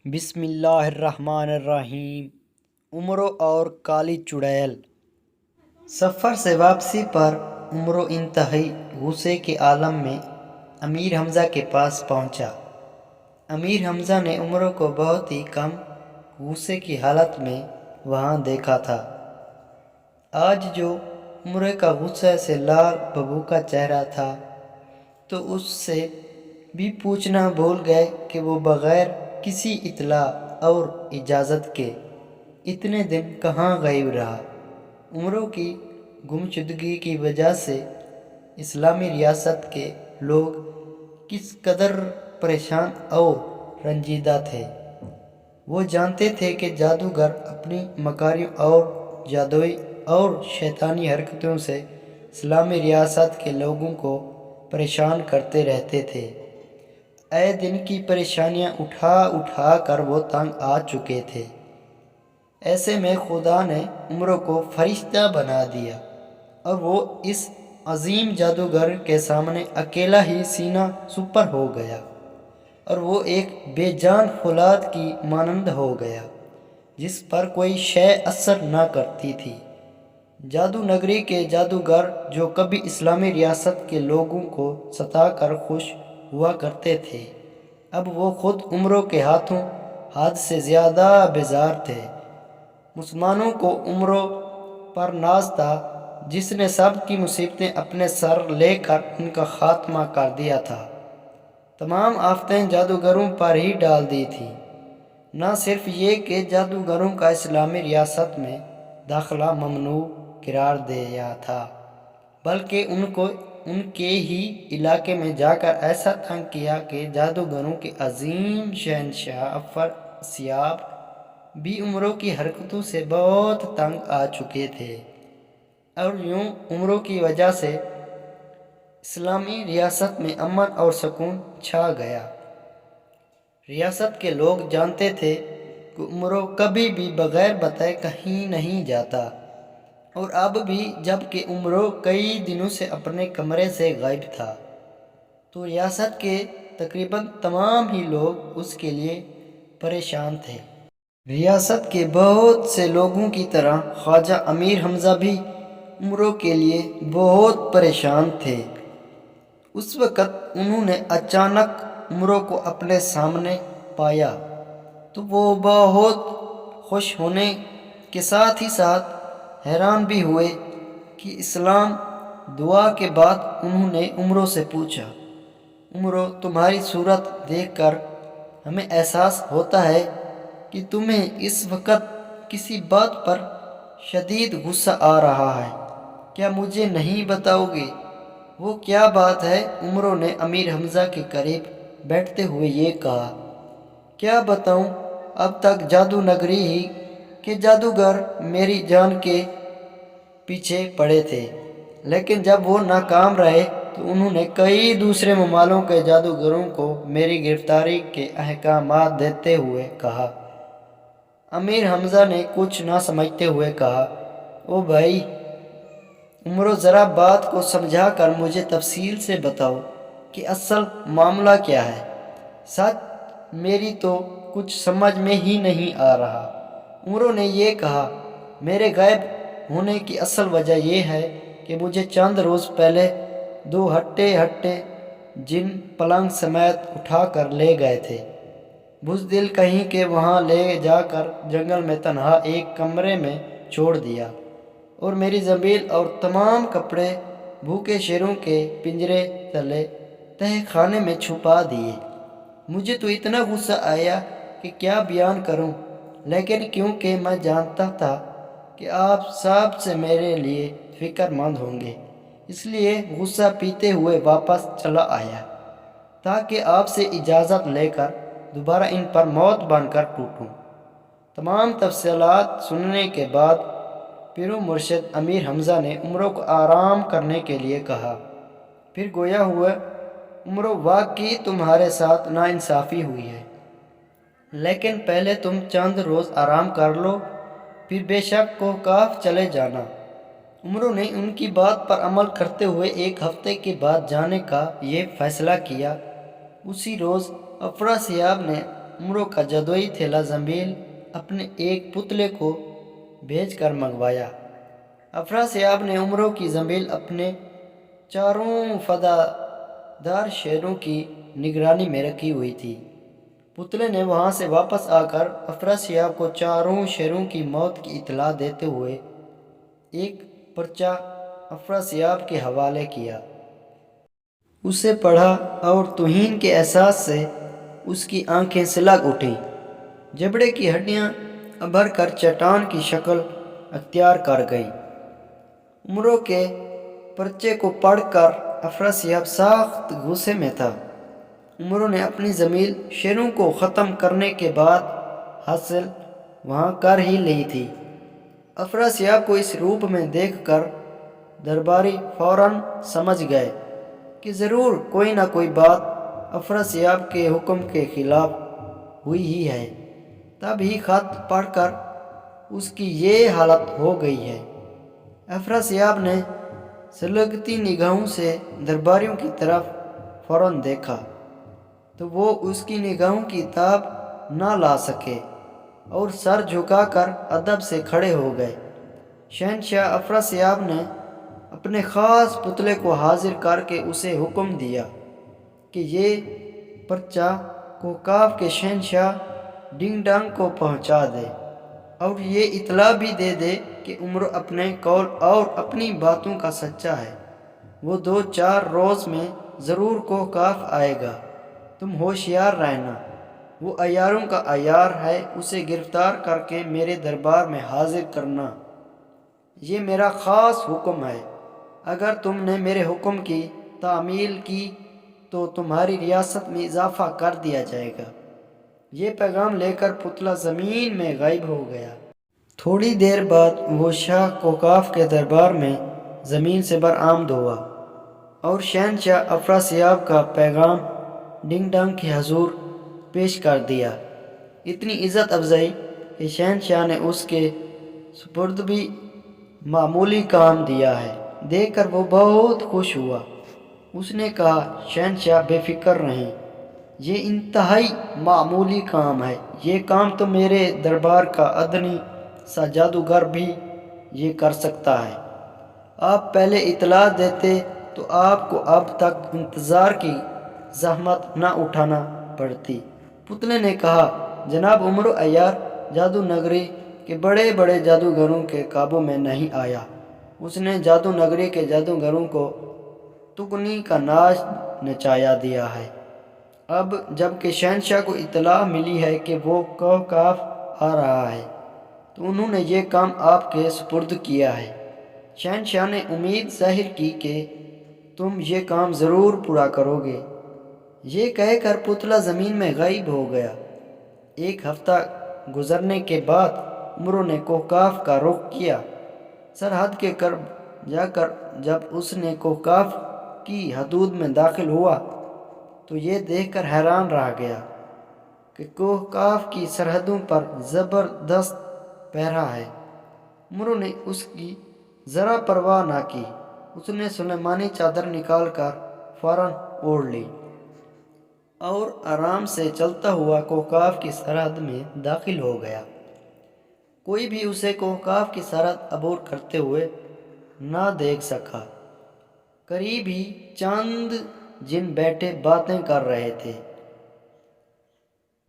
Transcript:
بسم اللہ الرحمن الرحیم۔ عمرو اور کالی چڑیل۔ سفر سے واپسی پر عمرو انتہائی غصے کے عالم میں امیر حمزہ کے پاس پہنچا۔ امیر حمزہ نے عمرو کو بہت ہی کم غصے کی حالت میں وہاں دیکھا تھا۔ آج جو عمرو کا غصے سے لال ببو کا چہرہ تھا تو اس سے بھی پوچھنا بھول گئے کہ وہ بغیر کسی اطلاع اور اجازت کے اتنے دن کہاں غائب رہا۔ عمرو کی گمشدگی کی وجہ سے اسلامی ریاست کے لوگ کس قدر پریشان اور رنجیدہ تھے۔ وہ جانتے تھے کہ جادوگر اپنی مکاریوں اور جادوئی اور شیطانی حرکتوں سے اسلامی ریاست کے لوگوں کو پریشان کرتے رہتے تھے۔ اے دن کی پریشانیاں اٹھا اٹھا کر وہ تنگ آ چکے تھے۔ ایسے میں خدا نے عمرو کو فرشتہ بنا دیا اور وہ اس عظیم جادوگر کے سامنے اکیلا ہی سینہ سپر ہو گیا اور وہ ایک بے جان فولاد کی مانند ہو گیا جس پر کوئی شے اثر نہ کرتی تھی۔ جادو نگری کے جادوگر جو کبھی اسلامی ریاست کے لوگوں کو ستا کر خوش ہوا کرتے تھے، اب وہ خود عمرو کے ہاتھوں حد سے زیادہ بیزار تھے۔ مسلمانوں کو عمرو پر ناز تھا جس نے سب کی مصیبتیں اپنے سر لے کر ان کا خاتمہ کر دیا تھا۔ تمام آفتیں جادوگروں پر ہی ڈال دی تھیں۔ نہ صرف یہ کہ جادوگروں کا اسلامی ریاست میں داخلہ ممنوع قرار دیا تھا، بلکہ ان کو ان کے ہی علاقے میں جا کر ایسا تنگ کیا کہ جادوگروں کے عظیم شہنشاہ افراسیاب بھی عمرو کی حرکتوں سے بہت تنگ آ چکے تھے، اور یوں عمرو کی وجہ سے اسلامی ریاست میں امن اور سکون چھا گیا۔ ریاست کے لوگ جانتے تھے کہ عمرو کبھی بھی بغیر بتائے کہیں نہیں جاتا، اور اب بھی جب کہ عمرو کئی دنوں سے اپنے کمرے سے غائب تھا تو ریاست کے تقریباً تمام ہی لوگ اس کے لیے پریشان تھے۔ ریاست کے بہت سے لوگوں کی طرح خواجہ امیر حمزہ بھی عمرو کے لیے بہت پریشان تھے۔ اس وقت انہوں نے اچانک عمرو کو اپنے سامنے پایا تو وہ بہت خوش ہونے کے ساتھ ہی ساتھ حیران بھی ہوئے کہ اسلام دعا کے بعد انہوں نے عمرو سے پوچھا، عمرو، تمہاری صورت دیکھ کر ہمیں احساس ہوتا ہے کہ تمہیں اس وقت کسی بات پر شدید غصہ آ رہا ہے، کیا مجھے نہیں بتاؤ گے؟ وہ کیا بات ہے؟ عمرو نے امیر حمزہ کے قریب بیٹھتے ہوئے یہ کہا۔ کیا بتاؤں، اب تک جادو نگری ہی کے جادوگر میری جان کے پیچھے پڑے تھے، لیکن جب وہ ناکام رہے تو انہوں نے کئی دوسرے ممالوں کے جادوگروں کو میری گرفتاری کے احکامات دیتے ہوئے کہا۔ امیر حمزہ نے کچھ نہ سمجھتے ہوئے کہا، او بھائی عمرو، ذرا بات کو سمجھا کر مجھے تفصیل سے بتاؤ کہ اصل معاملہ کیا ہے۔ سچ میری تو کچھ سمجھ میں ہی نہیں آ رہا۔ عمرو نے یہ کہا، میرے غائب ہونے کی اصل وجہ یہ ہے کہ مجھے چند روز پہلے دو ہٹے جن پلنگ سمیت اٹھا کر لے گئے تھے، بزدل کہیں کہ وہاں لے جا کر جنگل میں تنہا ایک کمرے میں چھوڑ دیا اور میری زنبیل اور تمام کپڑے بھوکے شیروں کے پنجرے تلے تہہ خانے میں چھپا دیے۔ مجھے تو اتنا غصہ آیا کہ کیا بیان کروں، لیکن کیونکہ میں جانتا تھا کہ آپ صاحب سے میرے لیے فکر مند ہوں گے، اس لیے غصہ پیتے ہوئے واپس چلا آیا تاکہ آپ سے اجازت لے کر دوبارہ ان پر موت بن کر ٹوٹوں۔ تمام تفصیلات سننے کے بعد پیرو مرشد امیر حمزہ نے عمرو کو آرام کرنے کے لیے کہا، پھر گویا ہوا، عمرو، واقعی تمہارے ساتھ ناانصافی ہوئی ہے، لیکن پہلے تم چند روز آرام کر لو، پھر بے شک کوہ چلے جانا۔ عمرو نے ان کی بات پر عمل کرتے ہوئے ایک ہفتے کے بعد جانے کا یہ فیصلہ کیا۔ اسی روز افراسیاب نے عمرو کا جادوئی تھیلا زنبیل اپنے ایک پتلے کو بھیج کر منگوایا۔ افراسیاب نے عمرو کی زنبیل اپنے چاروں وفادار شیروں کی نگرانی میں رکھی ہوئی تھی۔ پتلے نے وہاں سے واپس آ کر افراسیاب کو چاروں شیروں کی موت کی اطلاع دیتے ہوئے ایک پرچہ افراسیاب کے حوالے کیا۔ اسے پڑھا اور توہین کے احساس سے اس کی آنکھیں سلگ اٹھیں، جبڑے کی ہڈیاں ابھر کر چٹان کی شکل اختیار کر گئیں۔ عمرو کے پرچے کو پڑھ کر افراسیاب سخت غصے میں تھا۔ عمرو نے اپنی زنبیل شیروں کو ختم کرنے کے بعد حاصل وہاں کر ہی لی تھی۔ افراسیاب کو اس روپ میں دیکھ کر درباری فوراً سمجھ گئے کہ ضرور کوئی نہ کوئی بات افراسیاب کے حکم کے خلاف ہوئی ہی ہے، تب ہی خط پڑھ کر اس کی یہ حالت ہو گئی ہے۔ افراسیاب نے سلگتی نگاہوں سے درباریوں کی طرف فوراً دیکھا تو وہ اس کی نگاہوں کی تاب نہ لا سکے اور سر جھکا کر ادب سے کھڑے ہو گئے۔ شہنشاہ افراسیاب نے اپنے خاص پتلے کو حاضر کر کے اسے حکم دیا کہ یہ پرچہ کوکاف کے شہنشاہ ڈنگ ڈانگ کو پہنچا دے اور یہ اطلاع بھی دے دے کہ عمرو اپنے قول اور اپنی باتوں کا سچا ہے۔ وہ 2-4 روز میں ضرور کوکاف آئے گا، تم ہوشیار رہنا۔ وہ عیاروں کا عیار ہے، اسے گرفتار کر کے میرے دربار میں حاضر کرنا، یہ میرا خاص حکم ہے۔ اگر تم نے میرے حکم کی تعمیل کی تو تمہاری ریاست میں اضافہ کر دیا جائے گا۔ یہ پیغام لے کر پتلا زمین میں غائب ہو گیا۔ تھوڑی دیر بعد وہ شاہ کوکاف کے دربار میں زمین سے برآمد ہوا اور شہنشاہ افراسیاب کا پیغام ڈنگ ڈانگ کے حضور پیش کر دیا۔ اتنی عزت افزائی کہ شہنشاہ نے اس کے سپرد بھی معمولی کام دیا ہے دیکھ کر وہ بہت خوش ہوا۔ اس نے کہا، شہنشاہ بے فکر رہیں، یہ انتہائی معمولی کام ہے، یہ کام تو میرے دربار کا ادنی سا جادوگر بھی یہ کر سکتا ہے۔ آپ پہلے اطلاع دیتے تو آپ کو اب تک انتظار کی زحمت نہ اٹھانا پڑتی۔ پتلے نے کہا، جناب عمرو عیار جادو نگری کے بڑے بڑے جادوگروں کے قابو میں نہیں آیا۔ اس نے جادو نگری کے جادوگروں کو تغنی کا ناچ نچایا دیا ہے۔ اب جب کہ شہنشاہ کو اطلاع ملی ہے کہ وہ کوکاف آ رہا ہے تو انہوں نے یہ کام آپ کے سپرد کیا ہے۔ شہنشاہ نے امید ظاہر کی کہ تم یہ کام ضرور پورا کرو گے۔ یہ کہہ کر پتلا زمین میں غائب ہو گیا۔ 1 ہفتہ گزرنے کے بعد عمرو نے کوکاف کا رخ کیا۔ سرحد کے قریب جا کر جب اس نے کوکاف کی حدود میں داخل ہوا تو یہ دیکھ کر حیران رہ گیا کہ کوکاف کی سرحدوں پر زبردست پہرا ہے۔ عمرو نے اس کی ذرا پرواہ نہ کی، اس نے سلیمانی چادر نکال کر فوراً اوڑھ لی اور آرام سے چلتا ہوا کوکاف کی سرحد میں داخل ہو گیا۔ کوئی بھی اسے کوکاف کی سرحد عبور کرتے ہوئے نہ دیکھ سکا۔ قریب ہی چند جن بیٹھے باتیں کر رہے تھے۔